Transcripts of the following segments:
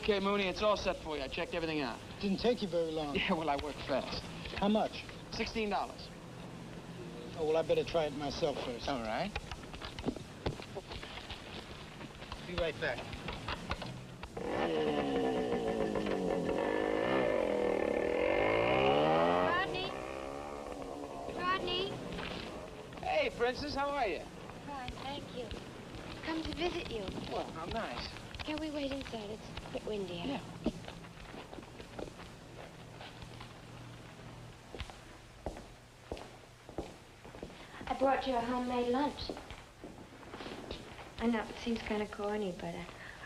Okay, Mooney, it's all set for you. I checked everything out. Didn't take you very long. Yeah, well, I work fast. How much? $16. Oh, well, I better try it myself first. All right. Be right back. Rodney? Rodney? Hey, Princess, how are you? Fine, thank you. Come to visit you. Well, how nice. Can we wait inside? It's a bit windy out. Yeah. I brought you a homemade lunch. I know it seems kind of corny, but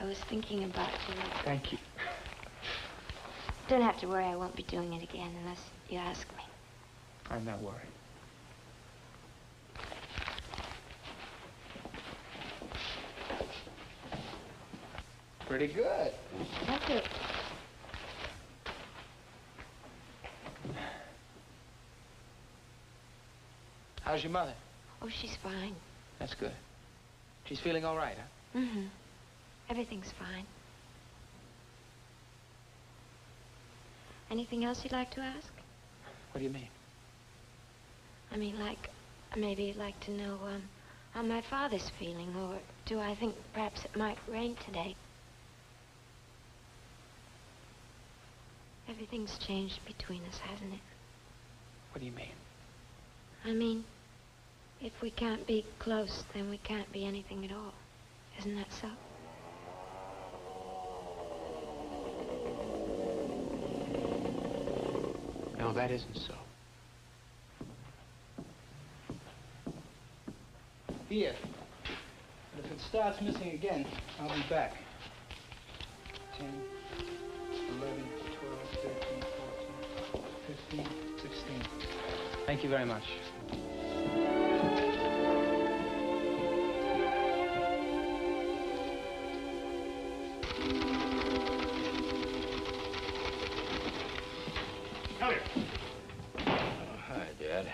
I was thinking about you. Thank you. Don't have to worry, I won't be doing it again unless you ask me. I'm not worried. Pretty good. Thank you. How's your mother? Oh, she's fine. That's good. She's feeling all right, huh? Mm-hmm. Everything's fine. Anything else you'd like to ask? What do you mean? I mean, like, maybe you'd like to know, how my father's feeling, or do I think perhaps it might rain today? Everything's changed between us, hasn't it? What do you mean? I mean, if we can't be close, then we can't be anything at all. Isn't that so? No, that isn't so. Here. But if it starts missing again, I'll be back. 10, 11, 12, 13, 14, 15, 16. Thank you very much. Elliot. Hi, Dad.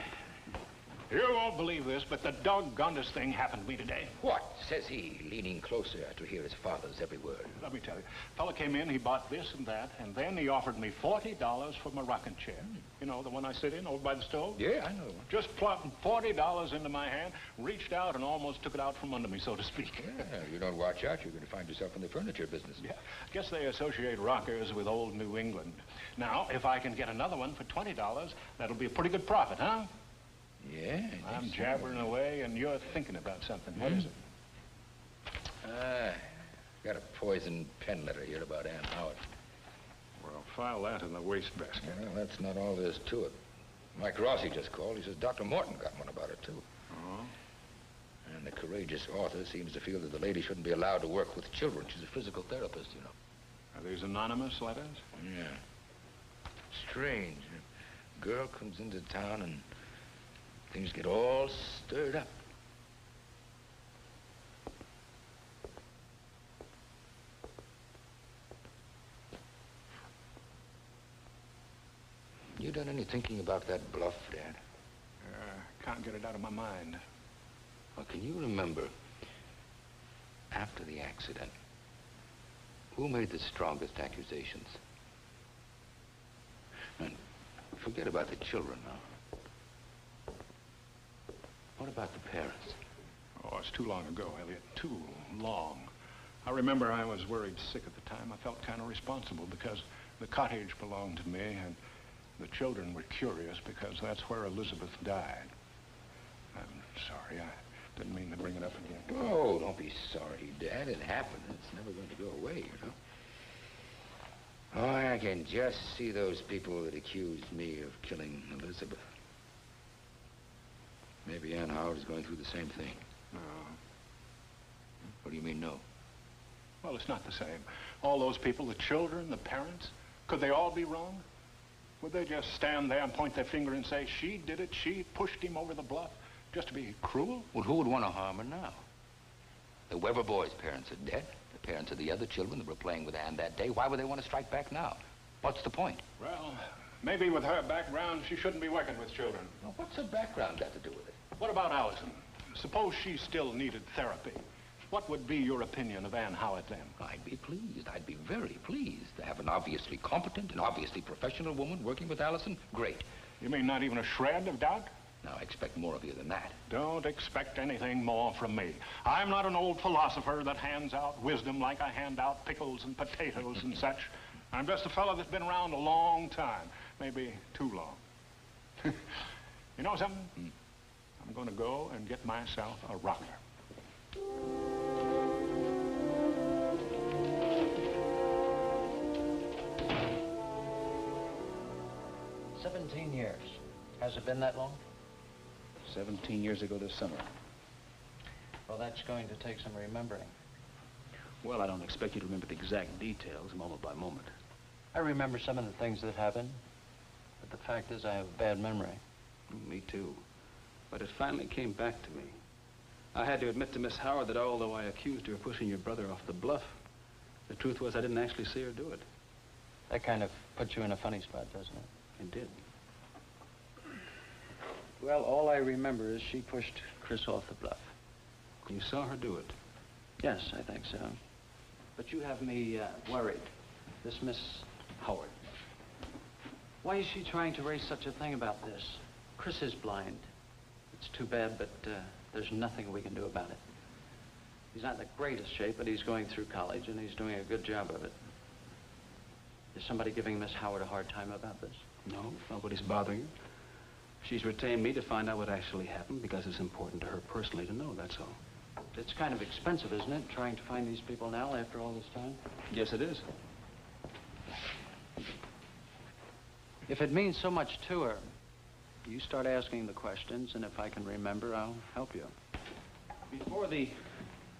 You won't believe this, but the doggonedest thing happened to me today. What? Says he, leaning closer to hear his father's every word. Let me tell you. Fella came in, he bought this and that, and then he offered me $40 for my rocking chair. You know, the one I sit in over by the stove? Yeah, I know. Just plopped $40 into my hand, reached out and almost took it out from under me, so to speak. Yeah, if you don't watch out, you're going to find yourself in the furniture business. Yeah, I guess they associate rockers with old New England. Now, if I can get another one for $20, that'll be a pretty good profit, huh? Yeah, I'm jabbering away, and you're thinking about something. What is it? Got a poisoned pen letter here about Ann Howard. Well, file that in the wastebasket. Well, that's not all there is to it. Mike Rossi just called. He says Dr. Morton got one about it, too. Oh? And the courageous author seems to feel that the lady shouldn't be allowed to work with children. She's a physical therapist, you know. Are these anonymous letters? Yeah. Strange. A girl comes into town and things get all stirred up. You done any thinking about that bluff, Dad? Can't get it out of my mind. Well, can you remember, after the accident, who made the strongest accusations? And forget about the children now. What about the parents? Oh, it's too long ago, Elliot. Too long. I remember I was worried sick at the time. I felt kind of responsible because the cottage belonged to me, and the children were curious because that's where Elizabeth died. I'm sorry. I didn't mean to bring it up again. Oh, don't be sorry, Dad. It happened. It's never going to go away, you know. Oh, I can just see those people that accused me of killing Elizabeth. Maybe Ann Howard is going through the same thing. No. What do you mean, no? Well, it's not the same. All those people, the children, the parents, could they all be wrong? Would they just stand there and point their finger and say, she did it, she pushed him over the bluff, just to be cruel? Well, who would want to harm her now? The Weber boys' parents are dead. The parents of the other children that were playing with Ann that day. Why would they want to strike back now? What's the point? Well, maybe with her background, she shouldn't be working with children. Well, what's her background got to do with it? What about Allison? Suppose she still needed therapy. What would be your opinion of Ann Howard then? I'd be pleased. I'd be very pleased to have an obviously competent and obviously professional woman working with Allison. Great. You mean not even a shred of doubt? Now, I expect more of you than that. Don't expect anything more from me. I'm not an old philosopher that hands out wisdom like I hand out pickles and potatoes and such. I'm just a fellow that's been around a long time, maybe too long. You know something? I'm going to go and get myself a rocker. 17 years. Has it been that long? 17 years ago this summer. Well, that's going to take some remembering. Well, I don't expect you to remember the exact details moment by moment. I remember some of the things that happened, but the fact is I have a bad memory. Me too. But it finally came back to me. I had to admit to Miss Howard that although I accused her of pushing your brother off the bluff, the truth was I didn't actually see her do it. That kind of puts you in a funny spot, doesn't it? It did. Well, all I remember is she pushed Chris off the bluff. You saw her do it? Yes, I think so. But you have me worried. This Miss Howard. Why is she trying to raise such a thing about this? Chris is blind. It's too bad, but there's nothing we can do about it. He's not in the greatest shape, but he's going through college, and he's doing a good job of it. Is somebody giving Miss Howard a hard time about this? No, nobody's bothering her. She's retained me to find out what actually happened because it's important to her personally to know, that's all. It's kind of expensive, isn't it, trying to find these people now after all this time? Yes, it is. If it means so much to her, you start asking the questions, and if I can remember, I'll help you. Before the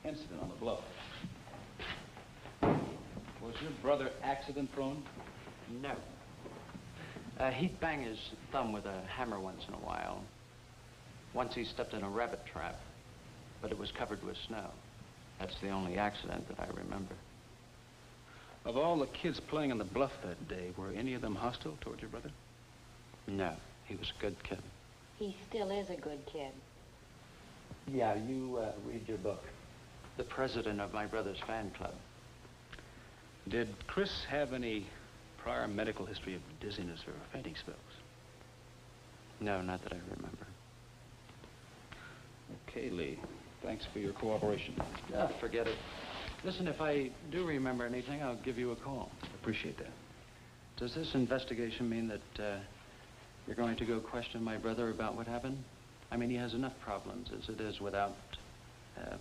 incident on the bluff, was your brother accident-prone? No. He'd bang his thumb with a hammer once in a while. Once he stepped in a rabbit trap, but it was covered with snow. That's the only accident that I remember. Of all the kids playing on the bluff that day, were any of them hostile toward your brother? No, he was a good kid. He still is a good kid. Yeah, you read your book. The president of my brother's fan club. Did Chris have any prior medical history of dizziness or fainting spells? No, not that I remember. Okay, Lee. Thanks for your cooperation. Forget it. Listen, if I do remember anything, I'll give you a call. Appreciate that. Does this investigation mean that you're going to go question my brother about what happened? I mean, he has enough problems as it is without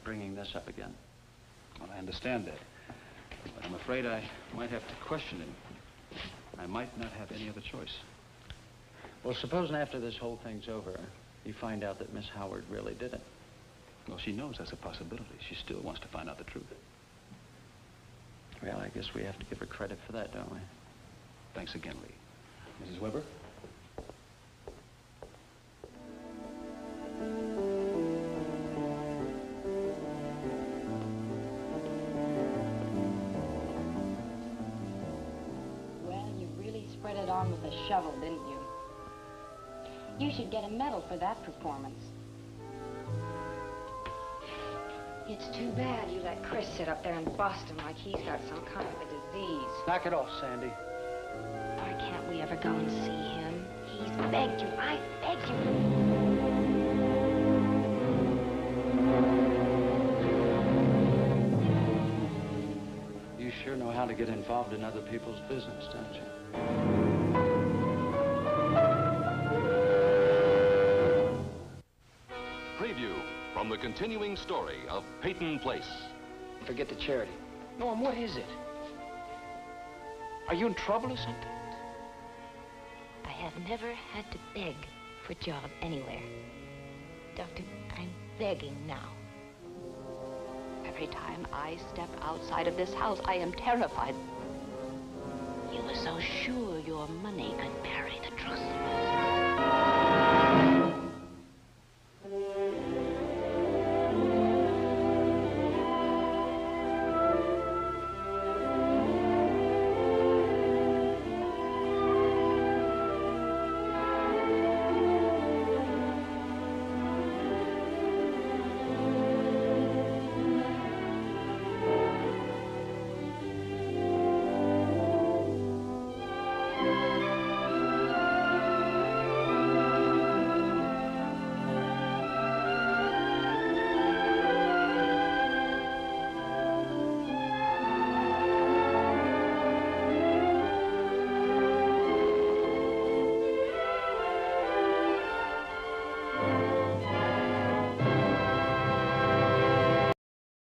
bringing this up again. Well, I understand that. But I'm afraid I might have to question him. I might not have any other choice. Well, supposing after this whole thing's over, you find out that Miss Howard really did it. Well, she knows that's a possibility. She still wants to find out the truth. Well, I guess we have to give her credit for that, don't we? Thanks again, Lee. Mrs. Weber? Well, you really spread it on with a shovel, didn't you? You should get a medal for that performance. It's too bad you let Chris sit up there in Boston like he's got some kind of a disease. Knock it off, Sandy. Why can't we ever go and see him? He's begged you. I begged you. You sure know how to get involved in other people's business, don't you? Preview from the continuing story of Peyton Place. Forget the charity. Norm, what is it? Are you in trouble or something? I have never had to beg for a job anywhere. Doctor, I'm begging now. Every time I step outside of this house, I am terrified. You were so sure your money could bury the truth.